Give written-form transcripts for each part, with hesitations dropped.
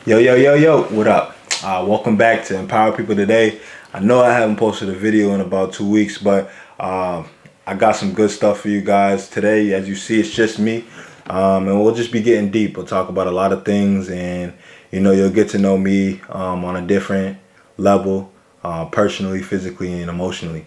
Yo, yo, yo, yo, what up? Welcome back to Empower People Today. I know I haven't posted a video in about 2 weeks, but I got some good stuff for you guys today. As you see, it's just me, and we'll just be getting deep. We'll talk about a lot of things, and you'll get to know me on a different level, personally, physically, and emotionally.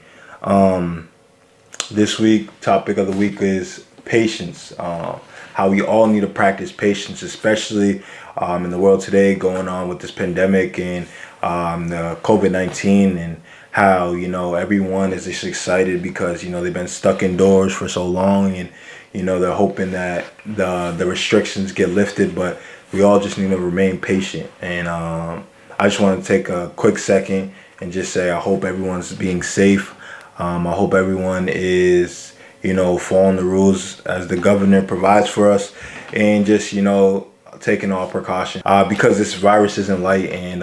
This week, topic of the week is patience. How we all need to practice patience, especially in the world today, going on with this pandemic and the COVID-19, and how everyone is just excited because they've been stuck indoors for so long, and they're hoping that the restrictions get lifted, but we all just need to remain patient. And I just want to take a quick second and just say I hope everyone's being safe. I hope everyone is, following the rules as the governor provides for us, and just, taking all precaution, because this virus isn't light, and,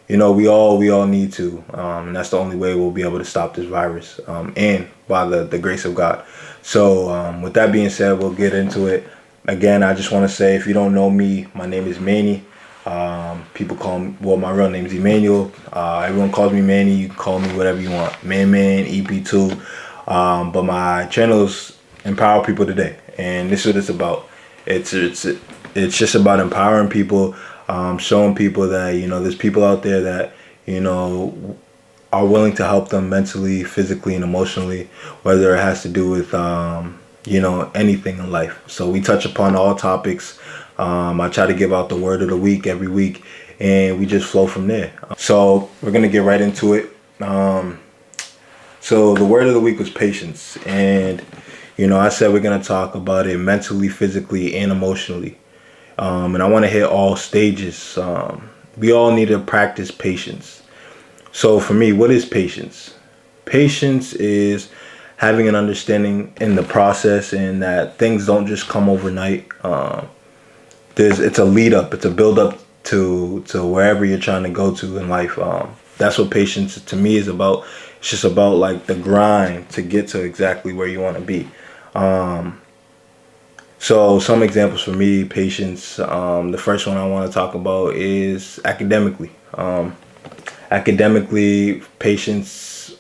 we all need to, and that's the only way we'll be able to stop this virus, and by the grace of God. So, with that being said, we'll get into it. Again, I just want to say, if you don't know me, my name is Manny. People call me, well, my real name is Emmanuel. Everyone calls me Manny. You can call me whatever you want. Man, EP2. But my channel is Empower People Today. And this is what it's about. It's just about empowering people, showing people that, there's people out there that, are willing to help them mentally, physically, and emotionally, whether it has to do with, anything in life. So we touch upon all topics. I try to give out the word of the week every week, and we just flow from there. So we're going to get right into it. So the word of the week was patience. And, I said we're going to talk about it mentally, physically, and emotionally. And I want to hit all stages. We all need to practice patience. So for me, what is patience? Patience is having an understanding in the process, and that things don't just come overnight. It's a lead up, it's a build up to wherever you're trying to go to in life. That's what patience to me is about. It's just about like the grind to get to exactly where you want to be. So some examples for me, patience. The first one I want to talk about is academically. Academically, patience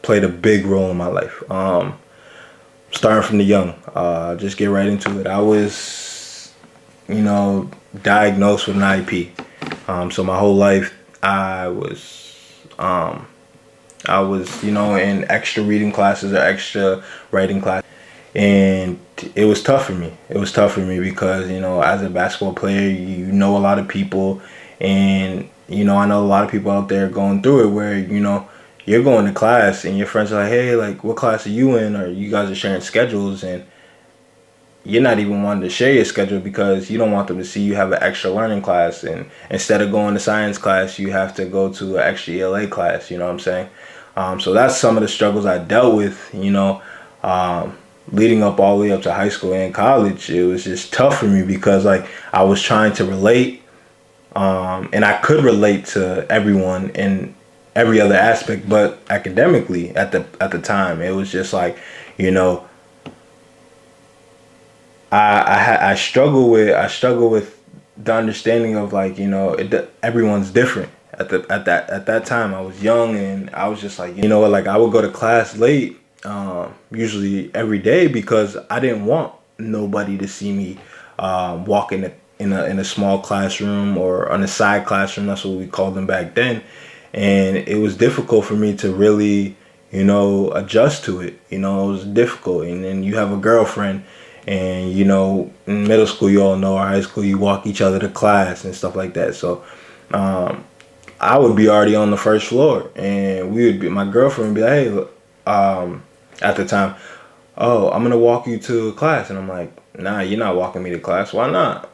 played a big role in my life. Starting from the young, just get right into it. I was diagnosed with an IEP. So my whole life I was, in extra reading classes or extra writing classes. And it was tough for me. It was tough for me because, as a basketball player, you know a lot of people, and, I know a lot of people out there going through it where, you're going to class and your friends are like, hey, like, what class are you in? Or you guys are sharing schedules, and you're not even wanting to share your schedule because you don't want them to see you have an extra learning class, and instead of going to science class, you have to go to an extra ELA class. You know what I'm saying? So that's some of the struggles I dealt with, leading up all the way up to high school and college. It was just tough for me because like I was trying to relate, and I could relate to everyone in every other aspect, but academically at the time, it was just like, I struggle with the understanding of like, everyone's different. At that time, I was young, and I was just like, like I would go to class late, usually every day, because I didn't want nobody to see me walk in a small classroom or on a side classroom. That's what we called them back then, and it was difficult for me to really adjust to it. It was difficult. And then you have a girlfriend, and in middle school, you all know, or high school, you walk each other to class and stuff like that. So I would be already on the first floor, and my girlfriend would be like, hey, at the time, oh, I'm gonna walk you to class. And I'm like, nah, you're not walking me to class. Why not?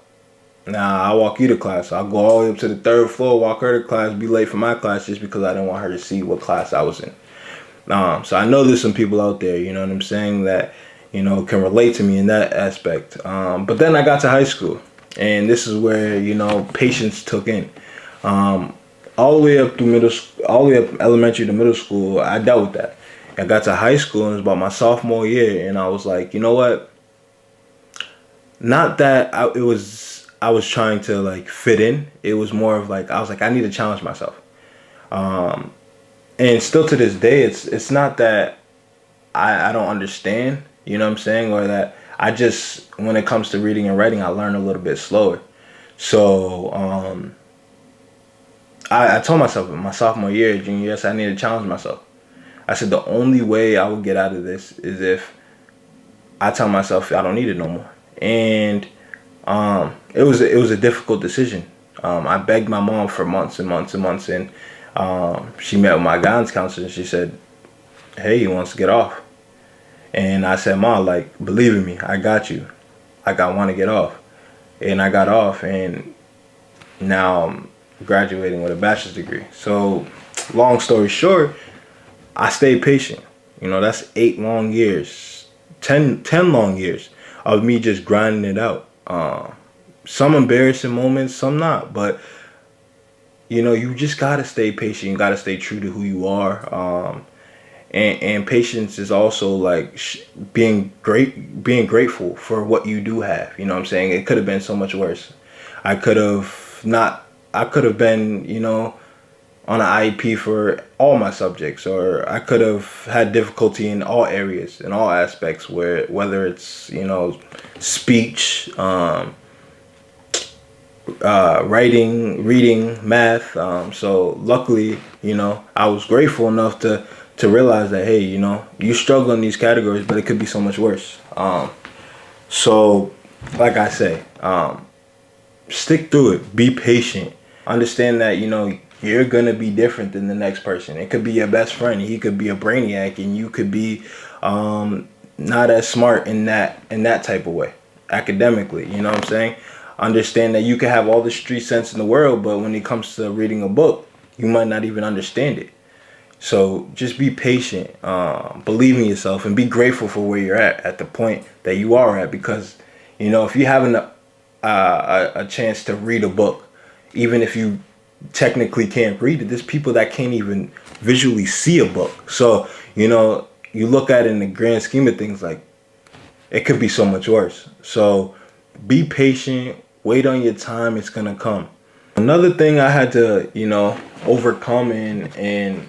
Nah, I'll walk you to class. I'll go all the way up to the third floor, walk her to class, be late for my class just because I didn't want her to see what class I was in. So I know there's some people out there, you know what I'm saying, that can relate to me in that aspect. But then I got to high school, and this is where patience took in. All the way up through all the way up elementary to middle school, I dealt with that. I got to high school, and it was about my sophomore year, and I was like, you know what? Not that it was I was trying to like fit in. It was more of like I was like I need to challenge myself. And still to this day, it's not that I don't understand, you know what I'm saying, or that I just when it comes to reading and writing, I learn a little bit slower. So I told myself in my sophomore year, junior year, I said I need to challenge myself. I said the only way I will get out of this is if I tell myself I don't need it no more. And it was a difficult decision. I begged my mom for months and months and months, and she met with my guidance counselor, and she said, "Hey, he wants to get off." And I said, "Mom, like, believe in me, I got you. Like, I want to get off." And I got off, and now I'm graduating with a bachelor's degree. So, long story short, I stayed patient. You know, that's 8 long years, 10 long years of me just grinding it out. Some embarrassing moments, some not. But, you know, you just got to stay patient. You got to stay true to who you are. And patience is also like being grateful for what you do have. You know what I'm saying? It could have been so much worse. I could have not, I could have been, you know, on an IEP for all my subjects, or I could have had difficulty in all areas, in all aspects, whether it's, you know, speech, writing, reading, math. So luckily, you know, I was grateful enough to realize that, hey, you know, you struggle in these categories, but it could be so much worse. So like I say, stick through it, be patient, understand that, you know, you're gonna be different than the next person. It could be your best friend, he could be a brainiac, and you could be not as smart in that type of way academically. You know what I'm saying? Understand that you can have all the street sense in the world, but when it comes to reading a book, you might not even understand it. So just be patient, believe in yourself, and be grateful for where you're at the point that you are at. Because, you know, if you having a chance to read a book, even if you technically can't read it, there's people that can't even visually see a book. So, you know, you look at it in the grand scheme of things, like, it could be so much worse. So be patient, wait on your time, it's gonna come. Another thing I had to, you know, overcome and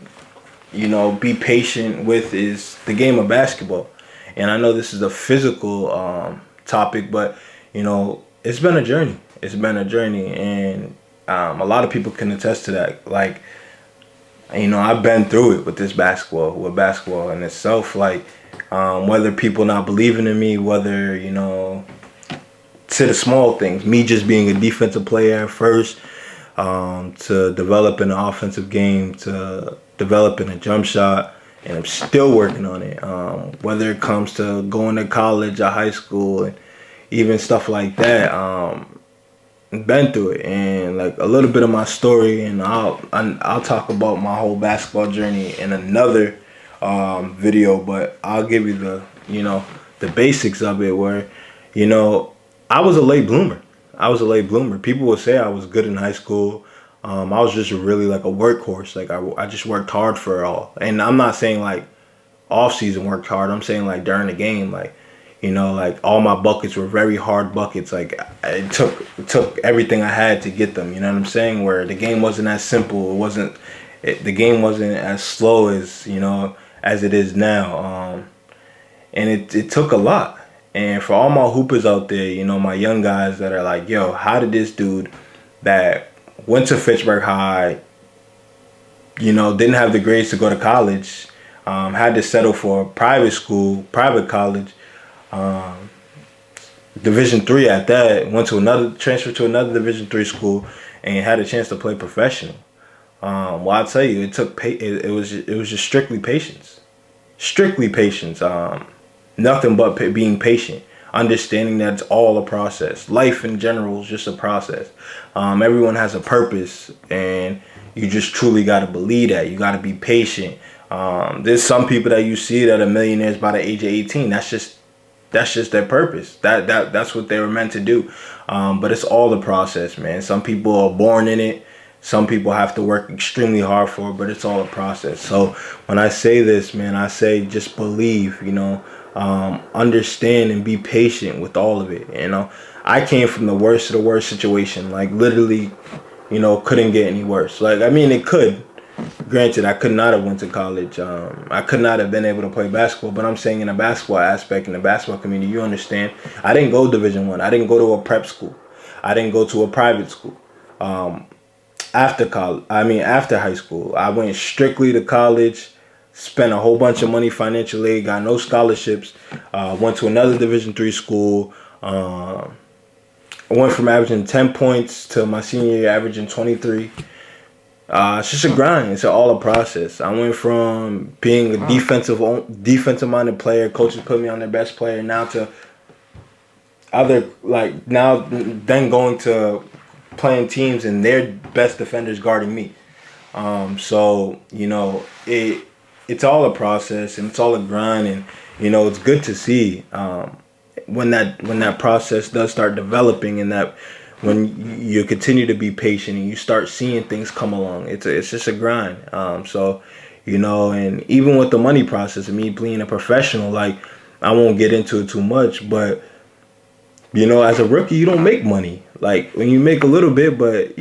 you know, be patient with is the game of basketball. And I know this is a physical topic, but, you know, it's been a journey. It's been a journey, and a lot of people can attest to that. Like, you know, I've been through it with basketball in itself. Like, whether people not believing in me, whether, you know, to the small things, me just being a defensive player at first, to developing an offensive game, to developing a jump shot, and I'm still working on it. Whether it comes to going to college or high school, and even stuff like that, been through it. And like a little bit of my story, and I'll talk about my whole basketball journey in another video, but I'll give you the basics of it. Where, you know, I was a late bloomer. People would say I was good in high school. I was just really like a workhorse. Like I just worked hard for it all. And I'm not saying like off season worked hard. I'm saying like during the game, like, you know, like all my buckets were very hard buckets. Like it took everything I had to get them. You know what I'm saying? Where the game wasn't as simple. The game wasn't as slow as, you know, as it is now. And it took a lot. And for all my hoopers out there, you know, my young guys that are like, yo, how did this dude that went to Fitchburg High, you know, didn't have the grades to go to college, had to settle for a private college, Division III at that, transferred to another Division III school, and had a chance to play professional. Well, I'll tell you, it was just strictly patience. Nothing but being patient, understanding that it's all a process. Life in general is just a process. Everyone has a purpose, and you just truly got to believe that. You got to be patient. There's some people that you see that are millionaires by the age of 18. That's just their purpose. That's what they were meant to do. But it's all the process, man. Some people are born in it. Some people have to work extremely hard for it, but it's all a process. So when I say this, man, I say just believe, understand and be patient with all of it. I came from the worst of the worst situation, like literally, couldn't get any worse. Like, I mean, it could. Granted, I could not have went to college. I could not have been able to play basketball. But I'm saying in the basketball aspect, in the basketball community, you understand. I didn't go Division I. I didn't go to a prep school. I didn't go to a private school. After college, after high school, I went strictly to college. Spent a whole bunch of money, financial aid, got no scholarships. Went to another Division III school. I went from averaging 10 points to my senior year averaging 23. It's just a grind. It's all a process. I went from being a defensive minded player. Coaches put me on their best player. Now to then going to playing teams and their best defenders guarding me. So it's all a process and it's all a grind, and it's good to see when that process does start developing, and that when you continue to be patient and you start seeing things come along. It's just a grind. And even with the money process and me being a professional, like, I won't get into it too much, but as a rookie, you don't make money. Like, when you make a little bit, but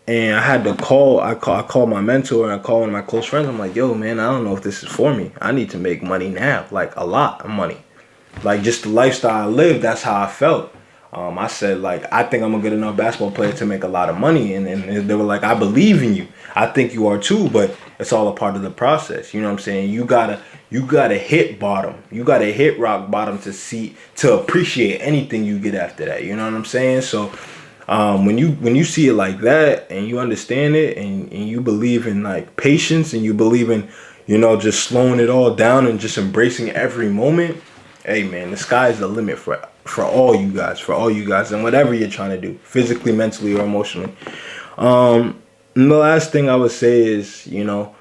and I had to call. I called my mentor and I called one of my close friends. I'm like, yo, man, I don't know if this is for me. I need to make money now, like a lot of money. Like, just the lifestyle I live, that's how I felt. I said, like, I think I'm a good enough basketball player to make a lot of money. And they were like, I believe in you. I think you are too, but it's all a part of the process. You know what I'm saying? You gotta hit bottom. You gotta hit rock bottom to appreciate anything you get after that. You know what I'm saying? So when you see it like that and you understand it and you believe in, like, patience, and you believe in, just slowing it all down and just embracing every moment, hey, man, the sky is the limit for all you guys and whatever you're trying to do, physically, mentally, or emotionally. And the last thing I would say is, and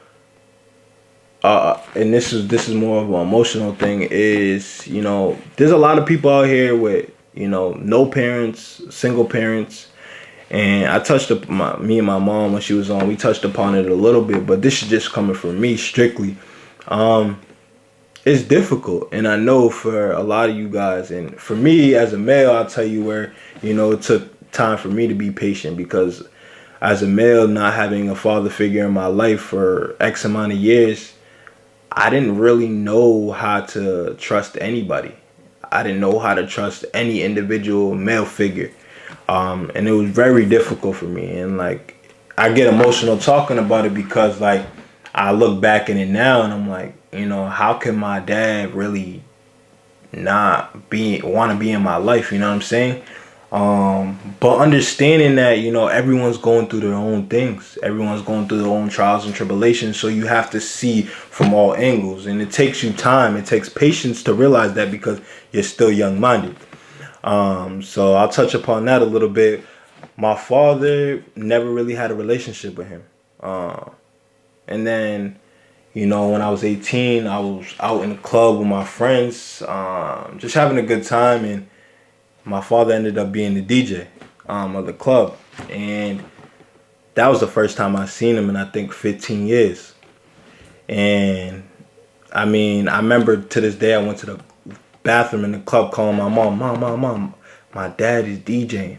this is more of an emotional thing, is, there's a lot of people out here with, no parents, single parents. And I touched me and my mom when she was on, we touched upon it a little bit, but this is just coming from me strictly. It's difficult, and I know for a lot of you guys, and for me as a male, I'll tell you where, it took time for me to be patient, because as a male, not having a father figure in my life for X amount of years, I didn't really know how to trust anybody. I didn't know how to trust any individual male figure. And it was very difficult for me. And, like, I get emotional talking about it because, like, I look back in it now and I'm like, how can my dad really not want to be in my life? You know what I'm saying? But understanding that, everyone's going through their own things. Everyone's going through their own trials and tribulations. So you have to see from all angles. And it takes you time. It takes patience to realize that, because you're still young-minded. So I'll touch upon that a little bit. My father never really had a relationship with him. And then, when I was 18, I was out in the club with my friends, just having a good time. And my father ended up being the DJ of the club. And that was the first time I seen him in, I think, 15 years. And, I remember to this day, I went to the bathroom in the club calling my mom, Mom, my dad is DJing.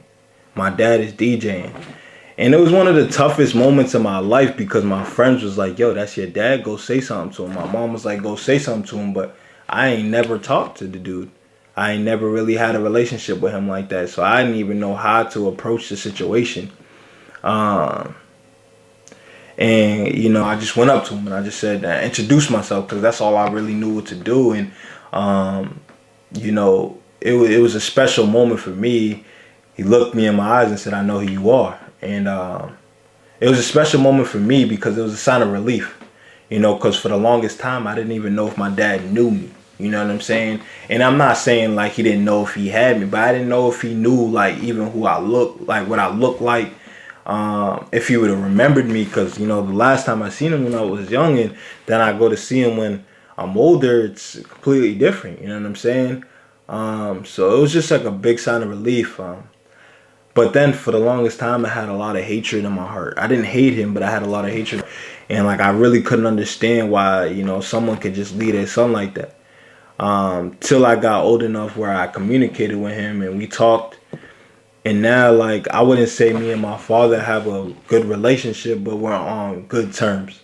And it was one of the toughest moments of my life, because my friends was like, yo, that's your dad, go say something to him. My mom was like, go say something to him, but I ain't never talked to the dude. I ain't never really had a relationship with him like that, so I didn't even know how to approach the situation. And, I just went up to him and I just said, introduce myself, because that's all I really knew what to do. And, it was a special moment for me. He looked me in my eyes and said, I know who you are. And it was a special moment for me because it was a sign of relief, because for the longest time, I didn't even know if my dad knew me. You know what I'm saying? And I'm not saying, like, he didn't know if he had me, but I didn't know if he knew, like, even who I look like, what I look like, if he would have remembered me. Because, the last time I seen him when I was young, and then I go to see him when I'm older, it's completely different. You know what I'm saying? So it was just like a big sign of relief. But then for the longest time, I had a lot of hatred in my heart. I didn't hate him, but I had a lot of hatred. And like, I really couldn't understand why, someone could just leave their son like that. Till I got old enough where I communicated with him and we talked. And now, like, I wouldn't say me and my father have a good relationship, but we're on good terms.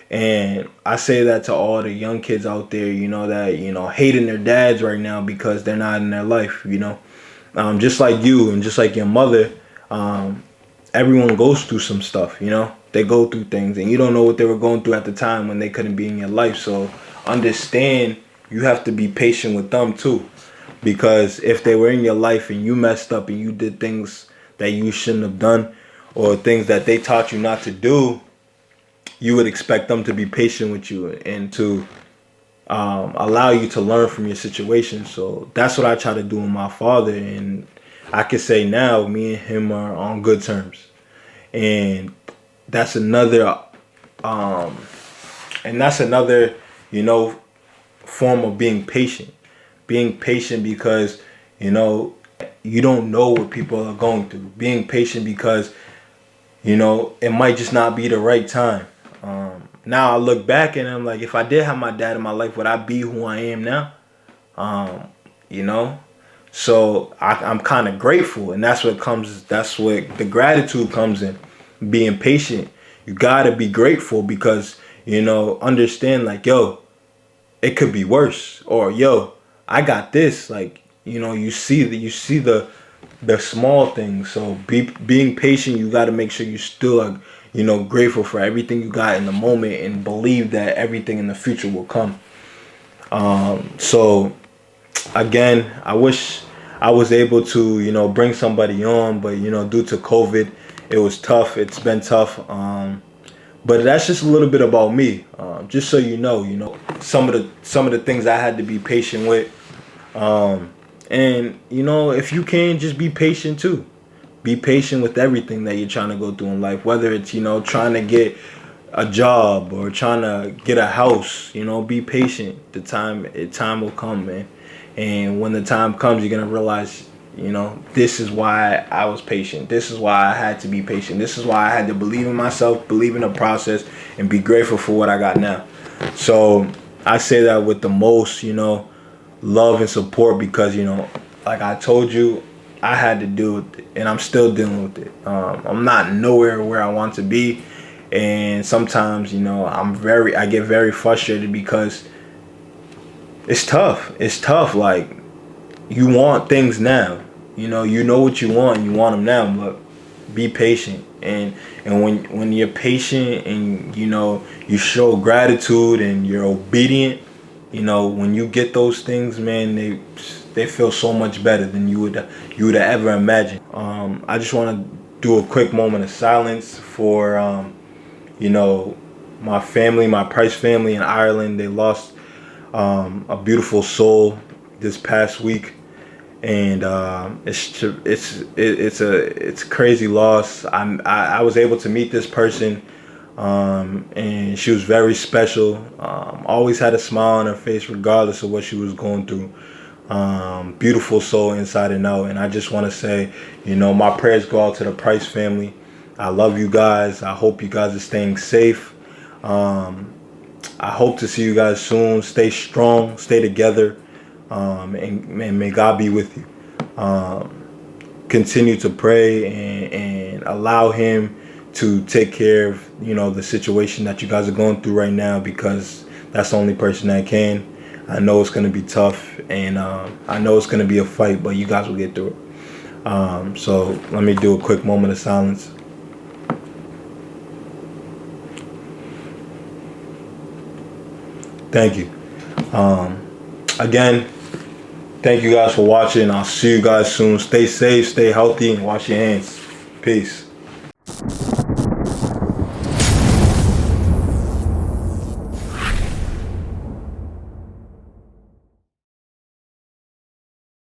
And I say that to all the young kids out there, that, hating their dads right now because they're not in their life. Just like you and just like your mother, everyone goes through some stuff, They go through things and you don't know what they were going through at the time when they couldn't be in your life. So understand you have to be patient with them too. Because if they were in your life and you messed up and you did things that you shouldn't have done or things that they taught you not to do, you would expect them to be patient with you and to allow you to learn from your situation. So that's what I try to do with my father. And I can say now me and him are on good terms. And that's another, form of being patient. Being patient because, you don't know what people are going through. Being patient because, it might just not be the right time. Now I look back and I'm like, if I did have my dad in my life, would I be who I am now? So I'm kind of grateful. And that's what the gratitude comes in. Being patient. You got to be grateful because, understand like, yo, it could be worse. Or, yo, I got this. Like, you see the small things. So being patient, you got to make sure you still are, grateful for everything you got in the moment and believe that everything in the future will come. So again, I wish I was able to, bring somebody on, but due to COVID, it was tough. It's been tough. But that's just a little bit about me. Just so some of the things I had to be patient with. And if you can, just be patient too. Be patient with everything that you're trying to go through in life, whether it's trying to get a job or trying to get a house. Be patient. The time will come, man. And when the time comes, you're gonna realize, this is why I was patient. This is why I had to be patient. This is why I had to believe in myself, believe in the process, and be grateful for what I got now. So I say that with the most, love and support because, like I told you, I had to deal with it and I'm still dealing with it. I'm not nowhere where I want to be. And sometimes, I get very frustrated because it's tough. It's tough. Like, you want things now. You know what you want. You want them now, but be patient. And when you're patient and, you show gratitude and you're obedient, when you get those things, man, they feel so much better than you would ever imagine. I just want to do a quick moment of silence for, my family, my Price family in Ireland. They lost a beautiful soul this past week, and it's a crazy loss. I was able to meet this person, and she was very special. Always had a smile on her face regardless of what she was going through. Beautiful soul inside and out. And I just want to say, my prayers go out to the Price family. I love you guys. I hope you guys are staying safe. I hope to see you guys soon. Stay strong, stay together, and may God be with you. Continue to pray and allow him to take care of, the situation that you guys are going through right now, because that's the only person that can. I know it's going to be tough, and I know it's going to be a fight, but you guys will get through it. So let me do a quick moment of silence. Thank you. Again, thank you guys for watching. I'll see you guys soon. Stay safe, stay healthy, and wash your hands. Peace.